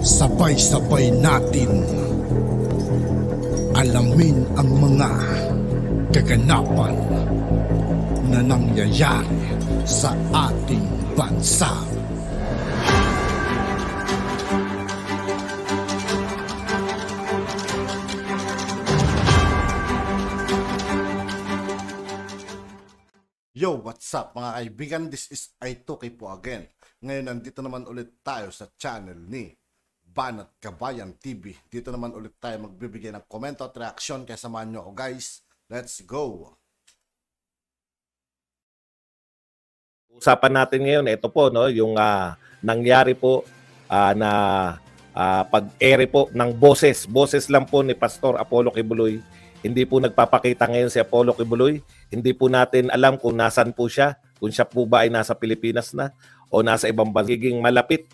Sabay-sabay natin alamin ang mga kaganapan na nangyayari sa ating bansa. Yo, what's up mga kaibigan? This is I2K po again. Ngayon nandito naman ulit tayo sa channel ni Banat Kabayan TV. Dito naman ulit tayo magbibigay ng komento at reaksyon. Kaya samahan nyo ako guys. Let's go! Usapan natin ngayon, ito po, no, yung nangyari po na pag-ere po ng boses. Boses lang po ni Pastor Apollo Kibuloy. Hindi po nagpapakita ngayon si Apollo Kibuloy. Hindi po natin alam kung nasan po siya. Kung siya po ba ay nasa Pilipinas na o nasa ibang bansa. Giging malapit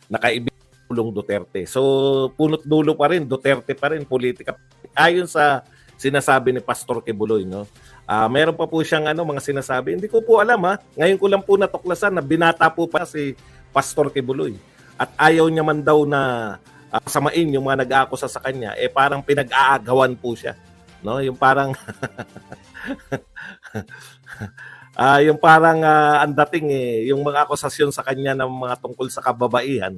na kaibigan Pulong Duterte. So, punot dulo pa rin, Duterte pa rin, politika. Ayon sa sinasabi ni Pastor Kibuloy, no? Meron pa po siyang mga sinasabi. Hindi ko po alam Ngayon ko lang po natuklasan na binata po pa si Pastor Kibuloy. At ayaw niya man daw na samain yung mga nag-aakusa sa kanya, parang pinag-aagawan po siya. No? Yung parang yung parang ang dating yung mga akusasyon sa kanya ng mga tungkol sa kababaihan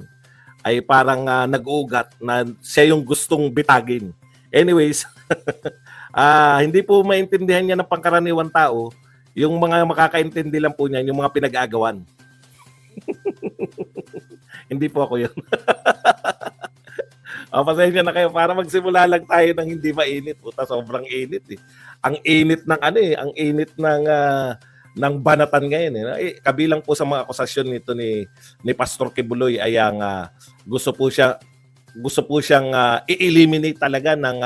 ay parang nag-uugat na siya yung gustong bitagin. Anyways, hindi po maintindihan niya ng pangkaraniwan tao. Yung mga makakaintindi lang po niya, yung mga pinag-aagawan. Hindi po ako yun. Pasensya na kayo para magsimula lang tayo ng hindi mainit. Puta, sobrang init Ang init ng ang init ng banatan ngayon kabilang po sa mga akusasyon nito ni Pastor Kibuloy ay ang gusto po siyang i-eliminate talaga ng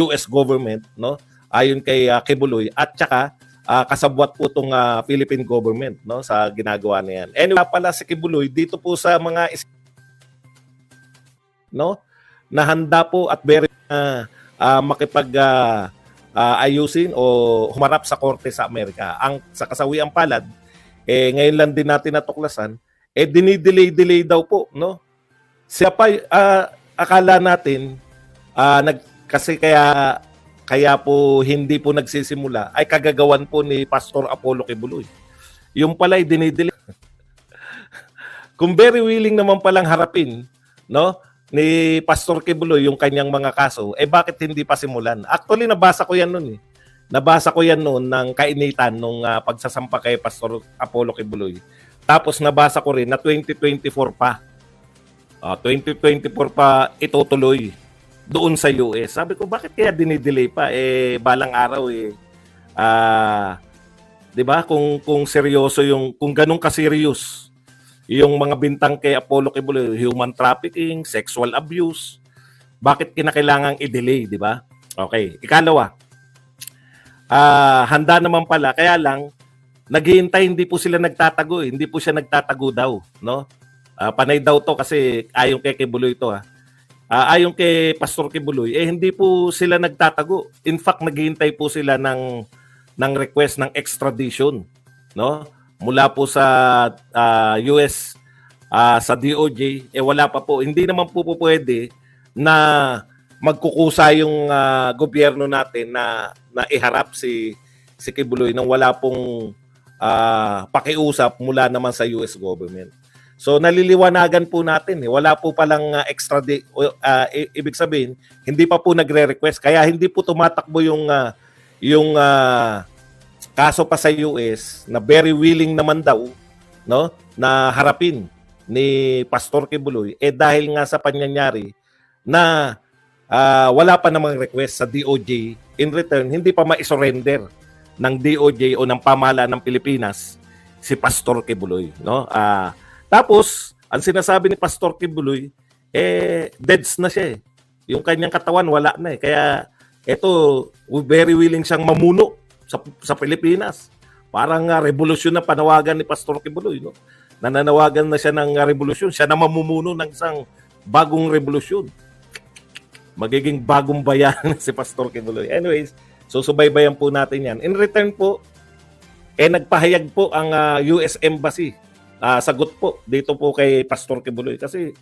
US government, no? Ayon kay Kibuloy, at saka kasabwat po itong Philippine government, no, sa ginagawa na yan. Anyway, pala si Kibuloy dito po sa mga no, na handa po at very makipag ayusin o humarap sa korte sa Amerika. Ang sa kasawiang palad, ngayon lang din natin natuklasan, dinidelay daw po, no? Siya pa, akala natin, kasi kaya po hindi po nagsisimula, ay kagagawan po ni Pastor Apollo Kibuloy. Yung pala ay dinidelay. Kung very willing naman palang harapin, no, ni Pastor Kibuloy yung kanyang mga kaso, bakit hindi pa simulan? Actually, nabasa ko yan noon Nabasa ko yan noon ng kainitan nung pagsasampa kay Pastor Apollo Kibuloy. Tapos nabasa ko rin na 2024 pa. 2024 pa itutuloy doon sa US. Sabi ko, bakit kaya dinidelay pa? Balang araw 'di ba? Kung seryoso kung ganun ka-serious yung mga bintang kay Apollo Kibuloy, human trafficking, sexual abuse, bakit kinakailangang i-delay, 'di ba? Okay, ikalawa. Handa naman pala, kaya lang naghihintay, hindi po sila nagtatago, hindi po siya nagtatago daw, no? Panay daw to kasi ayon kay Kibuloy to ayon kay Pastor Kibuloy, hindi po sila nagtatago. In fact, naghihintay po sila ng request ng extradition, no? Mula po sa US, sa DOJ, wala pa po. Hindi naman po pwede na magkukusa yung gobyerno natin na iharap si Kibuloy nang wala pong pakiusap mula naman sa US government. So naliliwanagan po natin wala po palang ibig sabihin hindi pa po nagre-request, kaya hindi po tumatakbo yung kaso pa sa US na very willing naman daw, no, na harapin ni Pastor Kibuloy dahil nga sa panyanyari na wala pa namang request sa DOJ. In return, hindi pa ma-surrender ng DOJ o ng pamahalaan ng Pilipinas si Pastor Kibuloy, no? Tapos, ang sinasabi ni Pastor Kibuloy, deads na siya Yung kanyang katawan, wala na Kaya, very willing siyang mamuno sa Pilipinas. Parang revolusyon na panawagan ni Pastor Kibuloy, no? Nananawagan na siya ng revolusyon. Siya na mamumuno ng isang bagong revolusyon. Magiging bagong bayan si Pastor Kibuloy. Anyways, susubaybayan po natin yan. In return po, nagpahayag po ang US Embassy. Sagot po dito po kay Pastor Kibuloy. Kasi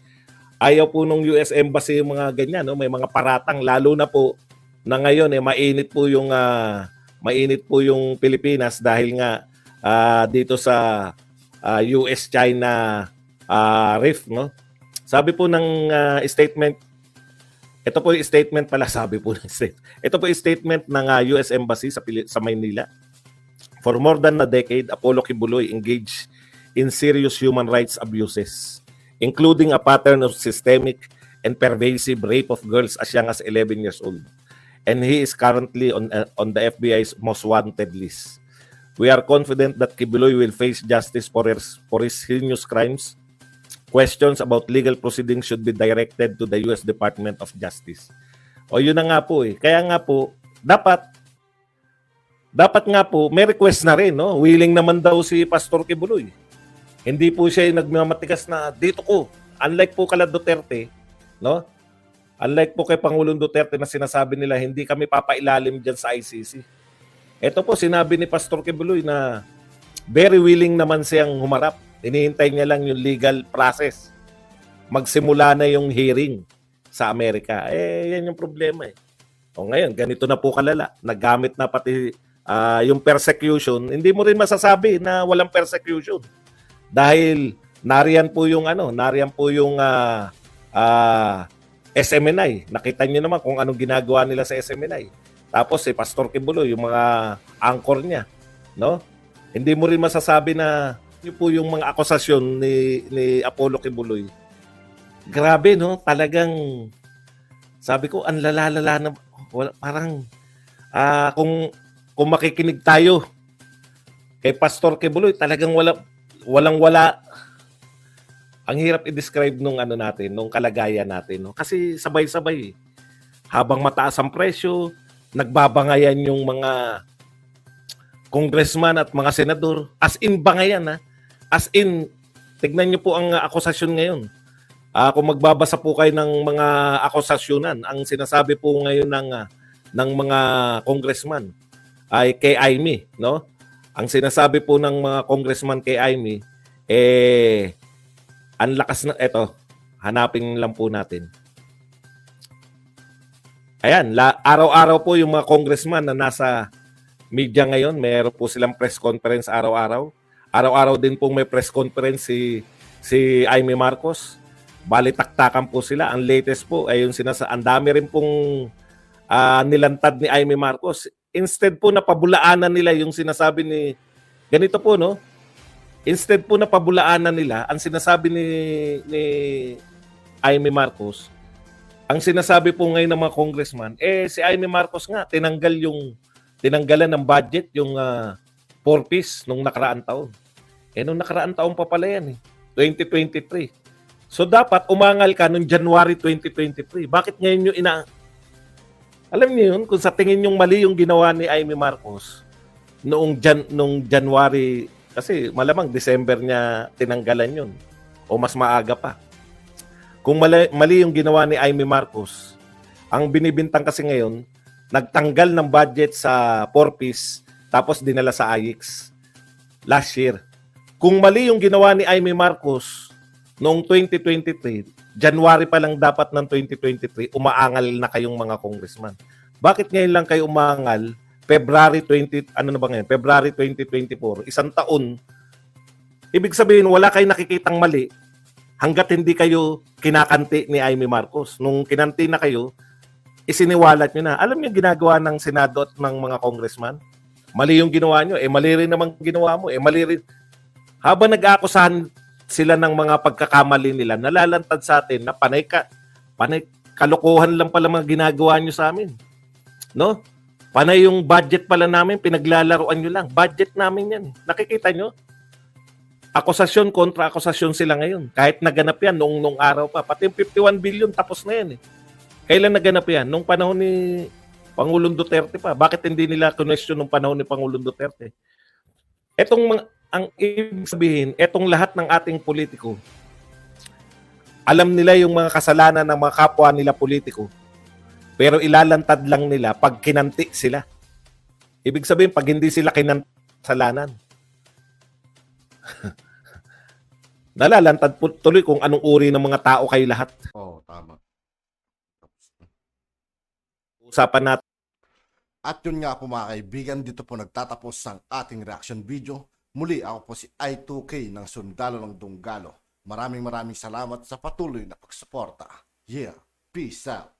Ayaw po nung US Embassy yung mga ganyan, no? May mga paratang, lalo na po na ngayon mainit po yung Pilipinas dahil nga dito sa US China rift, no? Sabi po ng statement, ito po yung statement pala, sabi po ng state. Ito po yung statement ng US Embassy sa Maynila. For more than a decade, Apollo Kibuloy engaged in serious human rights abuses, including a pattern of systemic and pervasive rape of girls as young as 11 years old. And he is currently on the FBI's most wanted list. We are confident that Kibuloy will face justice for his heinous crimes. Questions about legal proceedings should be directed to the US Department of Justice. O yun na nga po eh. Kaya nga po, dapat nga po, may request na rin, no? Willing naman daw si Pastor Kibuloy. Hindi po siya yung nagmamatigas na dito ko. Unlike po kala Duterte, no? Unlike po kay Pangulong Duterte na sinasabi nila, hindi kami papailalim dyan sa ICC. Ito po, sinabi ni Pastor Kibuloy na very willing naman siyang humarap. Hinihintay niya lang yung legal process. Magsimula na yung hearing sa Amerika. Yan yung problema eh. O ngayon, ganito na po kalala. Naggamit na pati yung persecution. Hindi mo rin masasabi na walang persecution. Dahil nariyan po yung SMNI. Nakita niyo naman kung anong ginagawa nila sa SMNI. Tapos si Pastor Kibuloy, yung mga anchor niya, no? Hindi mo rin masasabi na yun po yung mga akusasyon ni Apollo Kibuloy. Grabe, no? Talagang sabi ko, ang lalala na parang kung makikinig tayo kay Pastor Kibuloy, talagang walang-wala. Ang hirap i-describe nung nung kalagayan natin, no? Kasi sabay-sabay. Habang mataas ang presyo, nagbabangayan yung mga congressman at mga senador. As in bangayan, ha? As in, tignan niyo po ang akusasyon ngayon. Kung magbabasa po kayo ng mga akusasyonan, ang sinasabi po ngayon ng mga congressman ay kay Amy, no? Ang sinasabi po ng mga congressman kay Amy, ang lakas na, eto, hanapin lang po natin. Ayan, araw-araw po yung mga congressman na nasa media ngayon, mayroon po silang press conference araw-araw. Araw-araw din pong may press conference si Amy Marcos. Balitaktakan po sila. Ang latest po ay yung ang dami rin pong nilantad ni Amy Marcos. Instead po na pabulaanan nila yung sinasabi ni ganito po, no? Instead po na pabulaanan nila, ang sinasabi ni Amy Marcos, ang sinasabi po ngayon ng mga congressman, si Amy Marcos nga, tinanggalan ng budget yung 4-piece nung nakaraan taon. Nung nakaraan taon pa pala yan, 2023. So dapat umangal ka nung January 2023. Bakit ngayon yung alam niyo yun, kung sa tingin yung mali yung ginawa ni Amy Marcos nung January, kasi malamang December niya tinanggalan yun o mas maaga pa. Kung mali yung ginawa ni Amy Marcos, ang binibintang kasi ngayon, nagtanggal ng budget sa 4-piece tapos dinala sa AIX last year. Kung mali yung ginawa ni Amy Marcos noong 2023, January pa lang dapat ng 2023, umaangal na kayong mga congressman. Bakit ngayon lang kayo umaangal? February 2024, isang taon. Ibig sabihin, wala kayong nakikitang mali hanggat hindi kayo kinakanti ni Amy Marcos. Nung kinanti na kayo, isiniwalat nyo na. Alam nyo ginagawa ng Senado at ng mga congressman? Mali yung ginawa nyo. Mali rin naman ginawa mo. Mali rin. Habang nag-aakusahan sila ng mga pagkakamali nila, nalalantad sa atin na panay kalokohan lang pala mga ginagawa nyo sa amin. No? Panay yung budget pala namin, pinaglalaruan nyo lang. Budget namin yan. Nakikita nyo? Akusasyon kontra akusasyon sila ngayon. Kahit naganap yan nung araw pa. Pati yung 51 billion tapos na yan. Kailan naganap yan? Nung panahon ni Pangulong Duterte pa. Bakit hindi nila question nung panahon ni Pangulong Duterte? Ang ibig sabihin, etong lahat ng ating politiko, alam nila yung mga kasalanan ng mga kapwa nila politiko, pero ilalantad lang nila pag kinanti sila. Ibig sabihin, pag hindi sila kinanti, kasalanan. nalalantad po tuloy kung anong uri ng mga tao kayo lahat. Oo, tama. Usapan natin. At yun nga po mga kaibigan, dito po nagtatapos ang ating reaction video. Muli ako po si I2K ng Sundalo ng Dunggalo. Maraming salamat sa patuloy na pagsuporta. Yeah, peace out.